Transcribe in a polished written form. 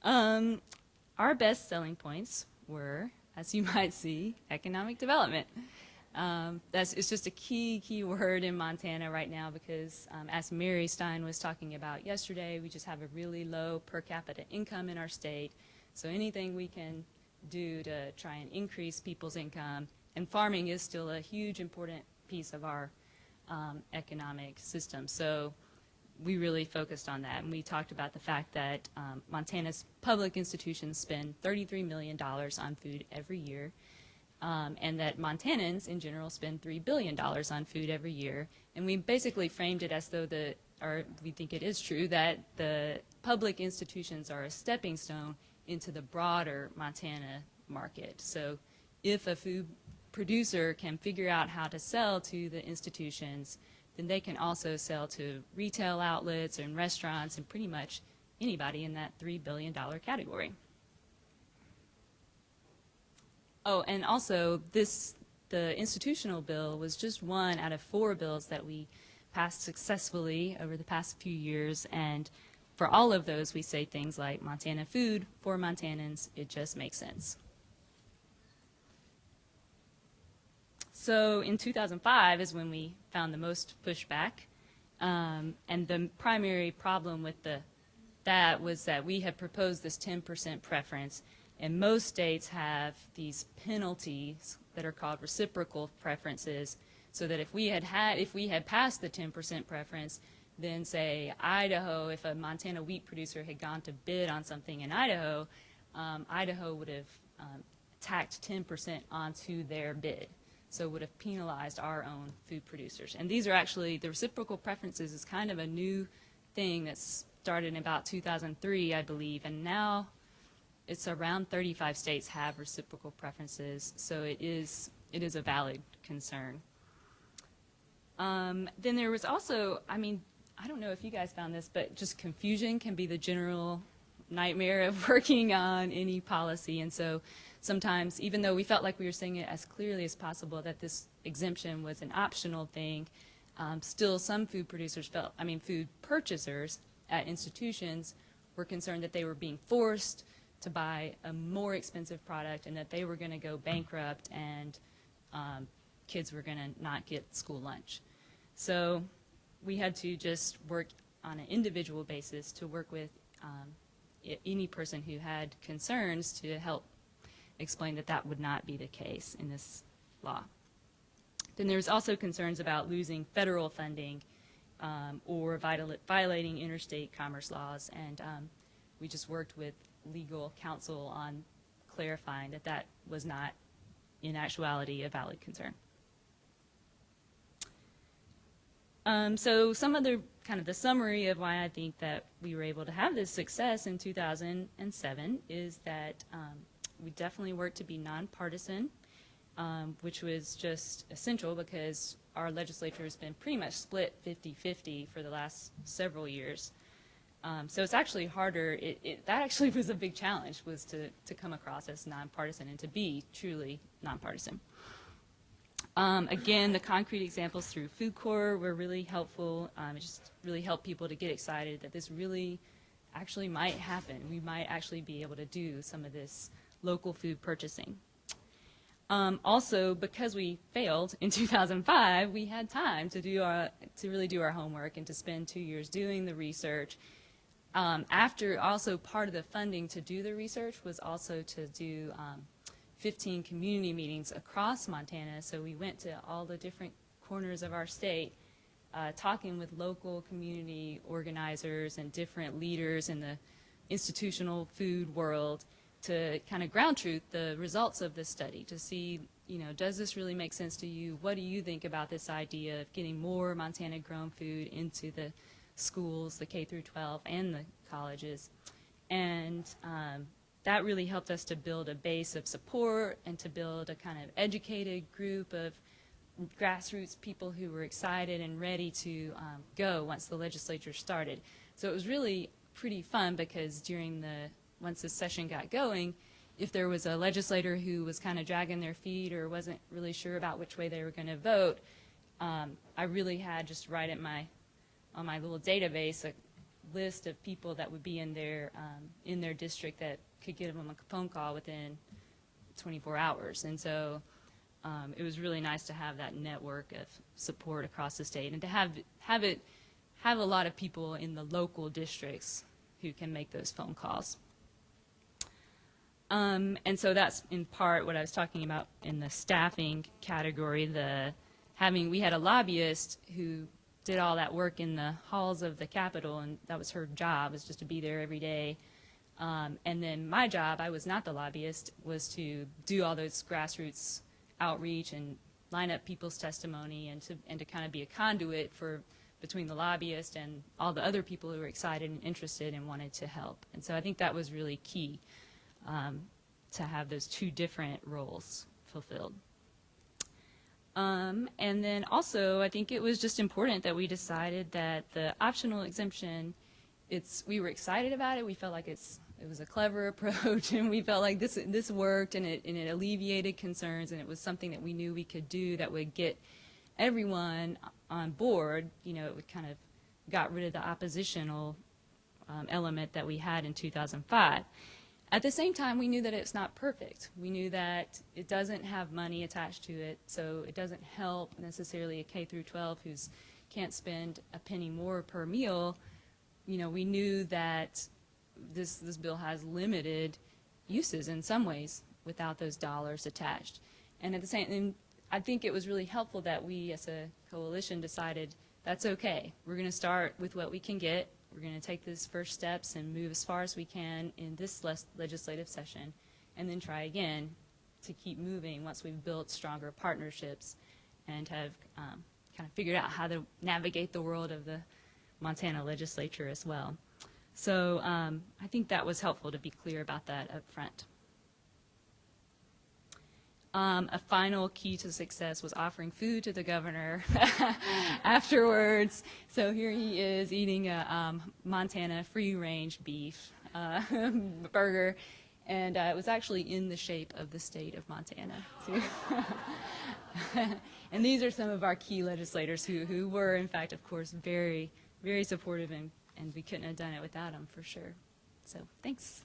Um, our best selling points were, as you might see, economic development. It's just a key word in Montana right now because, as Mary Stein was talking about yesterday, we just have a really low per capita income in our state. So anything we can do to try and increase people's income, and farming is still a huge important piece of our economic system. So we really focused on that, and we talked about the fact that Montana's public institutions spend $33 million on food every year, and that Montanans in general spend $3 billion on food every year. And we basically framed it as though we think it is true that the public institutions are a stepping stone into the broader Montana market. So if a food producer can figure out how to sell to the institutions, then they can also sell to retail outlets and restaurants and pretty much anybody in that $3 billion category. Oh, and also the institutional bill was just one out of 4 bills that we passed successfully over the past few years, and for all of those we say things like Montana food for Montanans, it just makes sense. So in 2005 is when we found the most pushback, and the primary problem with that was that we had proposed this 10% preference, and most states have these penalties that are called reciprocal preferences, so that if we had passed the 10% preference, then say Idaho, if a Montana wheat producer had gone to bid on something in Idaho, Idaho would have tacked 10% onto their bid. So would have penalized our own food producers. And these are actually, the reciprocal preferences is kind of a new thing that's started in about 2003, I believe, and now it's around 35 states have reciprocal preferences, so it is a valid concern. Then there was also, I don't know if you guys found this, but just confusion can be the general nightmare of working on any policy, and so sometimes, even though we felt like we were saying it as clearly as possible that this exemption was an optional thing, still some food purchasers at institutions were concerned that they were being forced to buy a more expensive product and that they were going to go bankrupt and kids were going to not get school lunch. So we had to just work on an individual basis to work with any person who had concerns to help explain that that would not be the case in this law. Then there's also concerns about losing federal funding or violating interstate commerce laws, and we just worked with legal counsel on clarifying that that was not, in actuality, a valid concern. So some of the kind of the summary of why I think that we were able to have this success in 2007 is that we definitely worked to be nonpartisan, which was just essential because our legislature has been pretty much split 50-50 for the last several years. So it's actually harder. That actually was a big challenge, was to come across as nonpartisan and to be truly nonpartisan. Again, the concrete examples through Food Corps were really helpful. It just really helped people to get excited that this really actually might happen. We might actually be able to do some of this local food purchasing. Also, because we failed in 2005, we had time to really do our homework and to spend 2 years doing the research. After, also part of the funding to do the research was also to do 15 community meetings across Montana. So we went to all the different corners of our state, talking with local community organizers and different leaders in the institutional food world to kind of ground truth the results of this study, to see, does this really make sense to you? What do you think about this idea of getting more Montana grown food into the schools, the K through 12 and the colleges? And that really helped us to build a base of support and to build a kind of educated group of grassroots people who were excited and ready to go once the legislature started. So it was really pretty fun because once the session got going, if there was a legislator who was kind of dragging their feet or wasn't really sure about which way they were going to vote, I really had just right on my little database list of people that would be in their district that could give them a phone call within 24 hours. And so it was really nice to have that network of support across the state, and to have a lot of people in the local districts who can make those phone calls. And so that's in part what I was talking about in the staffing category. We had a lobbyist who did all that work in the halls of the Capitol, and that was her job, was just to be there every day. And then my job, I was not the lobbyist, was to do all those grassroots outreach and line up people's testimony, and to kind of be a conduit between the lobbyist and all the other people who were excited and interested and wanted to help. And so I think that was really key, to have those two different roles fulfilled. And then also, I think it was just important that we decided that the optional exemption, we were excited about it. We felt like it was a clever approach, and we felt like this worked, and it alleviated concerns, and it was something that we knew we could do that would get everyone on board. You know, it would kind of got rid of the oppositional element that we had in 2005. At the same time, we knew that it's not perfect. We knew that it doesn't have money attached to it, so it doesn't help necessarily a K through 12 who can't spend a penny more per meal. You know, we knew that this bill has limited uses in some ways without those dollars attached. And at the same time, I think it was really helpful that we as a coalition decided that's okay. We're going to start with what we can get. We're going to take these first steps and move as far as we can in this legislative session, and then try again to keep moving once we've built stronger partnerships and have kind of figured out how to navigate the world of the Montana legislature as well. So I think that was helpful to be clear about that up front. A final key to success was offering food to the governor afterwards. So here he is eating a Montana free-range beef burger, and it was actually in the shape of the state of Montana, too. And these are some of our key legislators who were, in fact, of course, very, very supportive, and we couldn't have done it without them, for sure. So thanks.